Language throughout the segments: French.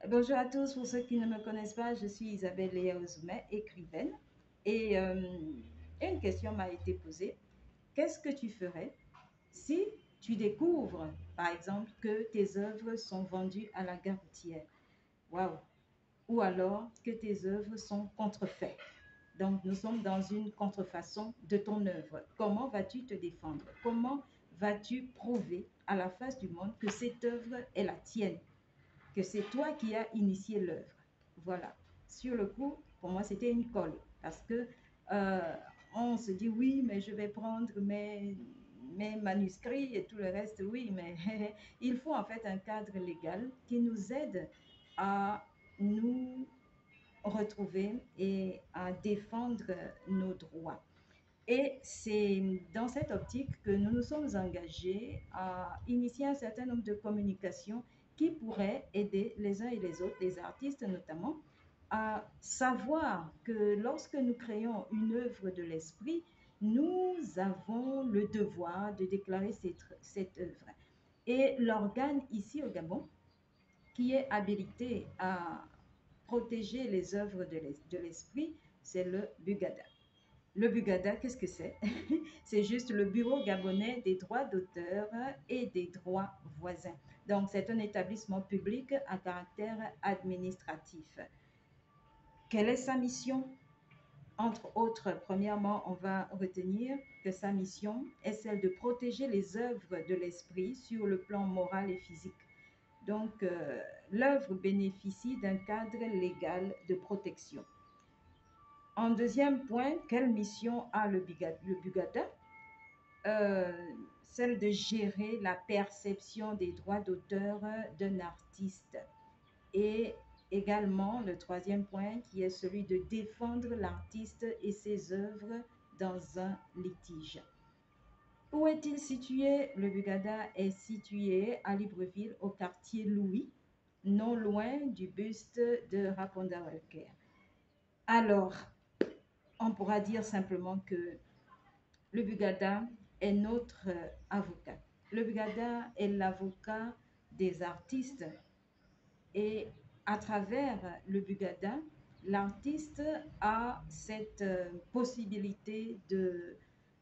Bonjour à tous, pour ceux qui ne me connaissent pas, je suis Isabelle Léa Ozoumé, écrivaine. Et une question m'a été posée. Qu'est-ce que tu ferais si tu découvres, par exemple, que tes œuvres sont vendues à la gare routière? Waouh! Ou alors que tes œuvres sont contrefaites. Donc, nous sommes dans une contrefaçon de ton œuvre. Comment vas-tu te défendre? Comment vas-tu prouver à la face du monde que cette œuvre est la tienne, que c'est toi qui as initié l'œuvre? Voilà. Sur le coup, pour moi, c'était une colle parce que euh, on se dit oui, mais je vais prendre mes manuscrits et tout le reste, oui, mais il faut en fait un cadre légal qui nous aide à nous retrouver et à défendre nos droits. Et c'est dans cette optique que nous nous sommes engagés à initier un certain nombre de communications qui pourraient aider les uns et les autres, les artistes notamment, à savoir que lorsque nous créons une œuvre de l'esprit, nous avons le devoir de déclarer cette œuvre. Et l'organe ici au Gabon, qui est habilité à protéger les œuvres de l'esprit, c'est le Bugada. Le Bugada, qu'est-ce que c'est? C'est juste le Bureau gabonais des droits d'auteur et des droits voisins. Donc, c'est un établissement public à caractère administratif. Quelle est sa mission? Entre autres, premièrement, on va retenir que sa mission est celle de protéger les œuvres de l'esprit sur le plan moral et physique. Donc, l'œuvre bénéficie d'un cadre légal de protection. En deuxième point, quelle mission a le Bugada? euh, Celle de gérer la perception des droits d'auteur d'un artiste. Et également, le troisième point, qui est celui de défendre l'artiste et ses œuvres dans un litige. Où est-il situé? Le Bugada est situé à Libreville, au quartier Louis, non loin du buste de Raponda Walker. Alors, on pourra dire simplement que le Bugada est notre avocat. Le Bugada est l'avocat des artistes et à travers le Bugada, l'artiste a cette possibilité de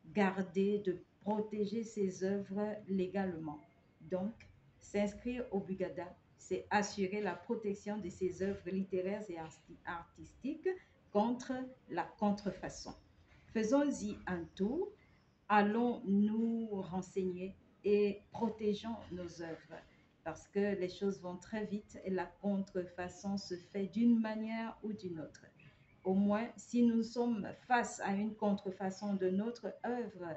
garder, de protéger ses œuvres légalement. Donc, s'inscrire au Bugada, c'est assurer la protection de ses œuvres littéraires et artistiques contre la contrefaçon. Faisons-y un tour, allons nous renseigner et protégeons nos œuvres parce que les choses vont très vite et la contrefaçon se fait d'une manière ou d'une autre. Au moins, si nous sommes face à une contrefaçon de notre œuvre,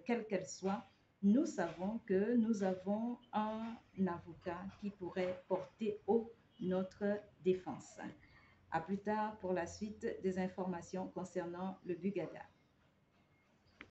quelle qu'elle soit, nous savons que nous avons un avocat qui pourrait porter haut notre défense. À plus tard pour la suite des informations concernant le Bugada.